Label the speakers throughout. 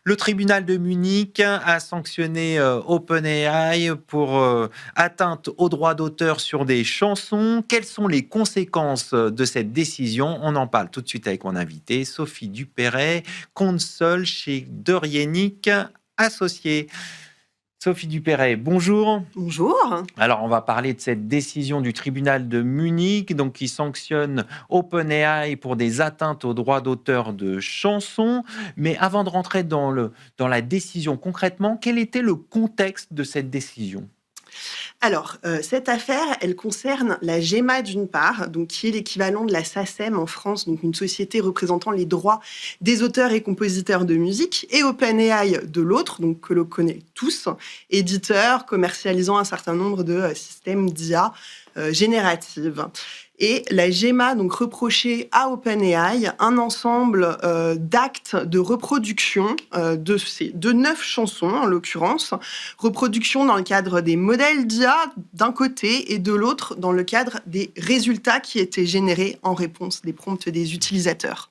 Speaker 1: Le tribunal de Munich a sanctionné OpenAI pour atteinte aux droits d'auteur sur des chansons. Quelles sont les conséquences de cette décision? On en parle tout de suite avec mon invité, Sophie Dupéret, console chez Derienic Associés. Sophie Dupéret, bonjour.
Speaker 2: Bonjour.
Speaker 1: Alors, on va parler de cette décision du tribunal de Munich, donc qui sanctionne OpenAI pour des atteintes aux droits d'auteur de chansons. Mais avant de rentrer dans la décision concrètement, quel était le contexte de cette décision?
Speaker 2: Alors, cette affaire, elle concerne la GEMA d'une part, donc qui est l'équivalent de la SACEM en France, donc une société représentant les droits des auteurs et compositeurs de musique, et OpenAI de l'autre, donc que l'on connaît tous, éditeur commercialisant un certain nombre de systèmes d'IA générative. Et la GEMA donc reprochait à OpenAI un ensemble d'actes de reproduction de 9 chansons, en l'occurrence. Reproduction dans le cadre des modèles d'IA d'un côté et de l'autre dans le cadre des résultats qui étaient générés en réponse des prompts des utilisateurs.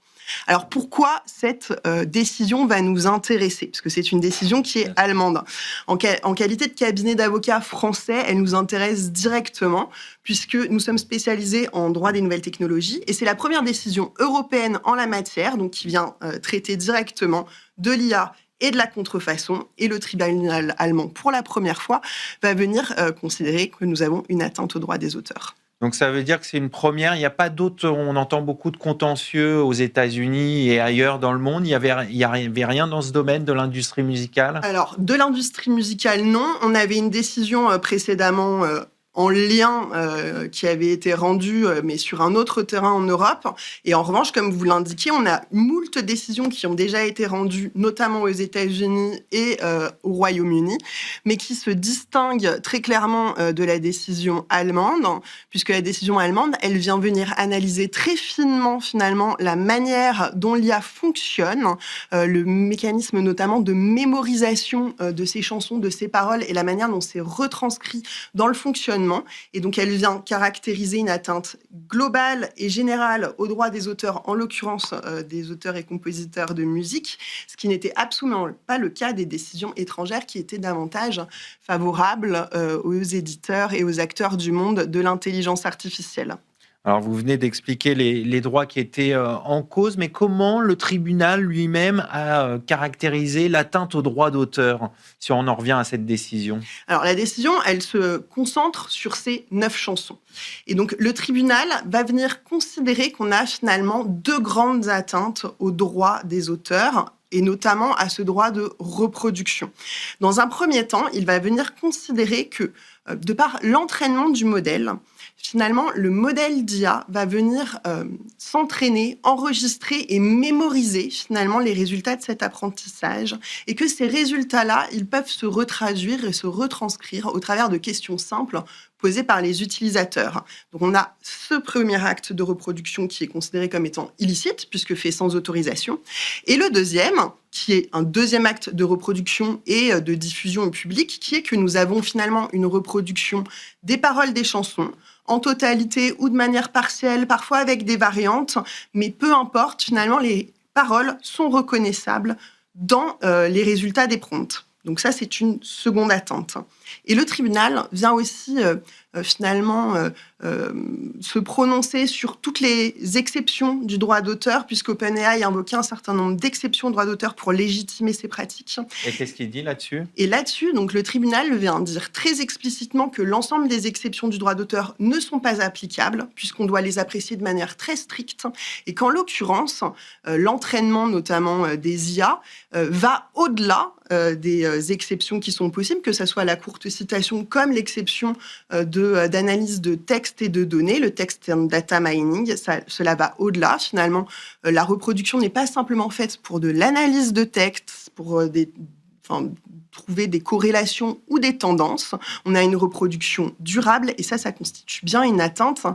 Speaker 2: Alors pourquoi cette décision va nous intéresser? Parce que c'est une décision qui est allemande. En qualité de cabinet d'avocats français, elle nous intéresse directement puisque nous sommes spécialisés en droit des nouvelles technologies et c'est la première décision européenne en la matière, donc qui vient traiter directement de l'IA et de la contrefaçon. Et le tribunal allemand, pour la première fois, va venir considérer que nous avons une atteinte aux droits des auteurs.
Speaker 1: Donc ça veut dire que c'est une première. Il n'y a pas d'autres. On entend beaucoup de contentieux aux États-Unis et ailleurs dans le monde. Il y avait rien dans ce domaine de l'industrie musicale?
Speaker 2: Alors, de l'industrie musicale, non. On avait une décision précédemment en lien qui avait été rendue, mais sur un autre terrain en Europe. Et en revanche, comme vous l'indiquez, on a moult décisions qui ont déjà été rendues, notamment aux États-Unis et au Royaume-Uni, mais qui se distinguent très clairement de la décision allemande, puisque la décision allemande, elle vient venir analyser très finement, finalement, la manière dont l'IA fonctionne, le mécanisme notamment de mémorisation de ces chansons, de ces paroles, et la manière dont c'est retranscrit dans le fonctionnement. Et donc, elle vient caractériser une atteinte globale et générale aux droits des auteurs, en l'occurrence des auteurs et compositeurs de musique, ce qui n'était absolument pas le cas des décisions étrangères qui étaient davantage favorables aux éditeurs et aux acteurs du monde de l'intelligence artificielle.
Speaker 1: Alors, vous venez d'expliquer les droits qui étaient en cause, mais comment le tribunal lui-même a caractérisé l'atteinte aux droits d'auteur, si on en revient à cette décision?
Speaker 2: Alors, la décision, elle se concentre sur ces 9 chansons. Et donc, le tribunal va venir considérer qu'on a finalement 2 grandes atteintes aux droits des auteurs, et notamment à ce droit de reproduction. Dans un premier temps, il va venir considérer que, de par l'entraînement du modèle, finalement, le modèle d'IA va venir s'entraîner, enregistrer et mémoriser finalement les résultats de cet apprentissage et que ces résultats-là, ils peuvent se retraduire et se retranscrire au travers de questions simples posées par les utilisateurs. Donc on a ce premier acte de reproduction qui est considéré comme étant illicite puisque fait sans autorisation. Et le deuxième, qui est un deuxième acte de reproduction et de diffusion au public, qui est que nous avons finalement une reproduction des paroles des chansons en totalité ou de manière partielle, parfois avec des variantes, mais peu importe, finalement, les paroles sont reconnaissables dans les résultats des prompts. Donc ça, c'est une seconde atteinte. Et le tribunal vient aussi finalement se prononcer sur toutes les exceptions du droit d'auteur, puisqu'OpenAI invoquait un certain nombre d'exceptions au droit d'auteur pour légitimer ces pratiques.
Speaker 1: Et qu'est-ce qu'il dit là-dessus?
Speaker 2: Et là-dessus, donc, le tribunal vient dire très explicitement que l'ensemble des exceptions du droit d'auteur ne sont pas applicables, puisqu'on doit les apprécier de manière très stricte, et qu'en l'occurrence, l'entraînement notamment des IA va au-delà des exceptions qui sont possibles, que ce soit la courte citation comme l'exception d'analyse de texte et de données, le text and data mining, cela va au-delà. Finalement, la reproduction n'est pas simplement faite pour de l'analyse de texte, pour trouver des corrélations ou des tendances. On a une reproduction durable et ça constitue bien une atteinte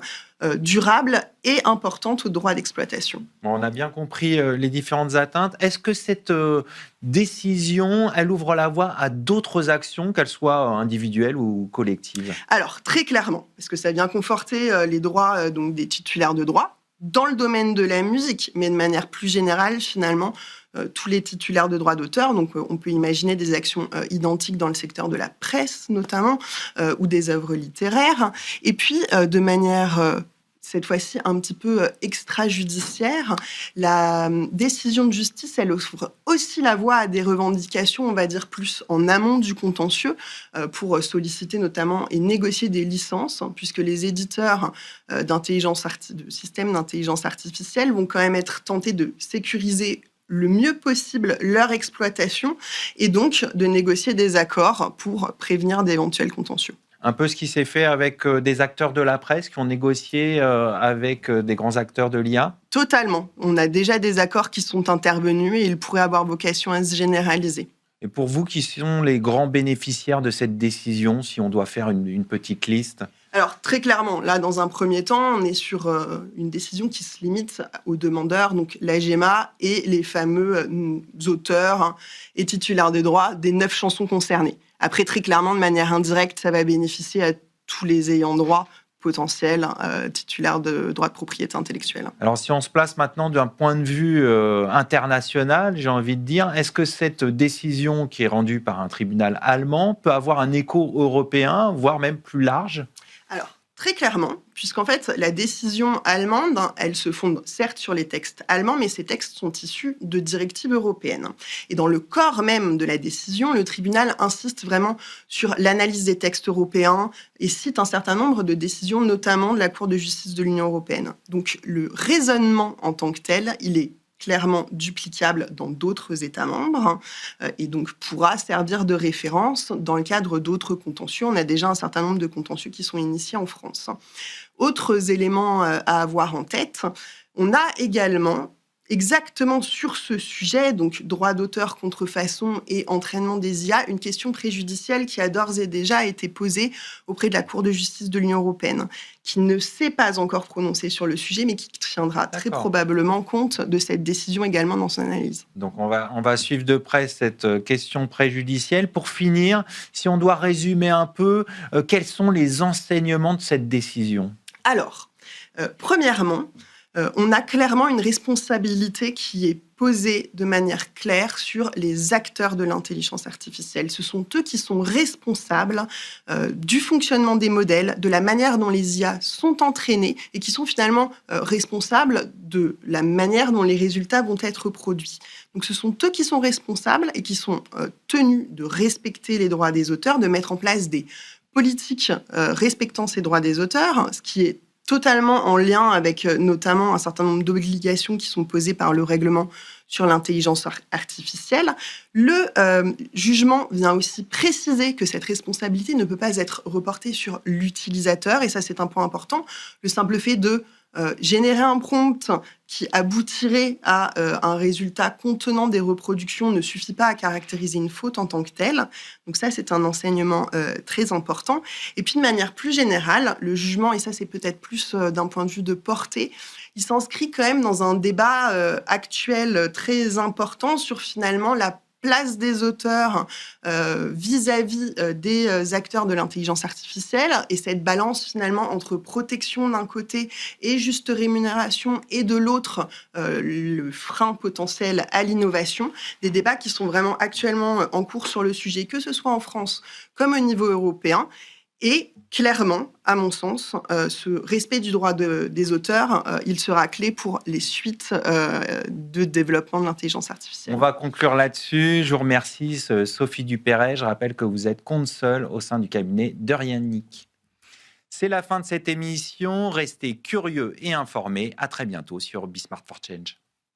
Speaker 2: durable et importante au droit d'exploitation.
Speaker 1: Bon, on a bien compris les différentes atteintes. Est-ce que cette décision, elle ouvre la voie à d'autres actions, qu'elles soient individuelles ou collectives?
Speaker 2: Alors, très clairement, parce que ça vient conforter les droits donc des titulaires de droits, dans le domaine de la musique, mais de manière plus générale, finalement, tous les titulaires de droits d'auteur. Donc, on peut imaginer des actions identiques dans le secteur de la presse, notamment, ou des œuvres littéraires. Et puis, de manière cette fois-ci un petit peu extrajudiciaire, la décision de justice, elle ouvre aussi la voie à des revendications, on va dire, plus en amont du contentieux, pour solliciter notamment et négocier des licences, hein, puisque les éditeurs de systèmes d'intelligence artificielle vont quand même être tentés de sécuriser le mieux possible leur exploitation et donc de négocier des accords pour prévenir d'éventuels contentieux.
Speaker 1: Un peu ce qui s'est fait avec des acteurs de la presse qui ont négocié avec des grands acteurs de l'IA.
Speaker 2: Totalement. On a déjà des accords qui sont intervenus et ils pourraient avoir vocation à se généraliser.
Speaker 1: Et pour vous, qui sont les grands bénéficiaires de cette décision, si on doit faire une petite liste?
Speaker 2: Alors, très clairement, là, dans un premier temps, on est sur une décision qui se limite aux demandeurs, donc l'AGEMA et les fameux auteurs, hein, et titulaires des droits des 9 chansons concernées. Après, très clairement, de manière indirecte, ça va bénéficier à tous les ayants droit potentiels, titulaires de droits de propriété intellectuelle.
Speaker 1: Alors, si on se place maintenant d'un point de vue international, j'ai envie de dire, est-ce que cette décision qui est rendue par un tribunal allemand peut avoir un écho européen, voire même plus large?
Speaker 2: Alors, très clairement, puisqu'en fait, la décision allemande, hein, elle se fonde certes sur les textes allemands, mais ces textes sont issus de directives européennes. Et dans le corps même de la décision, le tribunal insiste vraiment sur l'analyse des textes européens et cite un certain nombre de décisions, notamment de la Cour de justice de l'Union européenne. Donc, le raisonnement en tant que tel, il est clairement duplicable dans d'autres États membres, hein, et donc pourra servir de référence dans le cadre d'autres contentieux. On a déjà un certain nombre de contentieux qui sont initiés en France. Autres éléments à avoir en tête, on a également exactement sur ce sujet, donc droit d'auteur, contrefaçon et entraînement des IA, une question préjudicielle qui a d'ores et déjà été posée auprès de la Cour de justice de l'Union européenne, qui ne s'est pas encore prononcée sur le sujet, mais qui tiendra très probablement compte de cette décision également dans son analyse.
Speaker 1: Donc on va suivre de près cette question préjudicielle. Pour finir, si on doit résumer un peu, quels sont les enseignements de cette décision?
Speaker 2: Alors, premièrement, on a clairement une responsabilité qui est posée de manière claire sur les acteurs de l'intelligence artificielle. Ce sont eux qui sont responsables du fonctionnement des modèles, de la manière dont les IA sont entraînés et qui sont finalement responsables de la manière dont les résultats vont être produits. Donc ce sont eux qui sont responsables et qui sont tenus de respecter les droits des auteurs, de mettre en place des politiques respectant ces droits des auteurs, ce qui est totalement en lien avec notamment un certain nombre d'obligations qui sont posées par le règlement sur l'intelligence artificielle. Le jugement vient aussi préciser que cette responsabilité ne peut pas être reportée sur l'utilisateur, et ça c'est un point important. Le simple fait de générer un prompt qui aboutirait à un résultat contenant des reproductions ne suffit pas à caractériser une faute en tant que telle. Donc ça, c'est un enseignement très important. Et puis, de manière plus générale, le jugement, et ça, c'est peut-être plus d'un point de vue de portée, il s'inscrit quand même dans un débat actuel très important sur finalement la place des auteurs vis-à-vis des acteurs de l'intelligence artificielle et cette balance finalement entre protection d'un côté et juste rémunération et de l'autre le frein potentiel à l'innovation. Des débats qui sont vraiment actuellement en cours sur le sujet, que ce soit en France comme au niveau européen. Et clairement, à mon sens, ce respect du droit des auteurs, il sera clé pour les suites de développement de l'intelligence artificielle.
Speaker 1: On va conclure là-dessus. Je vous remercie, Sophie Dupéret. Je rappelle que vous êtes consul au sein du cabinet Derian-Nick. C'est la fin de cette émission. Restez curieux et informés. À très bientôt sur Be Smart for Change.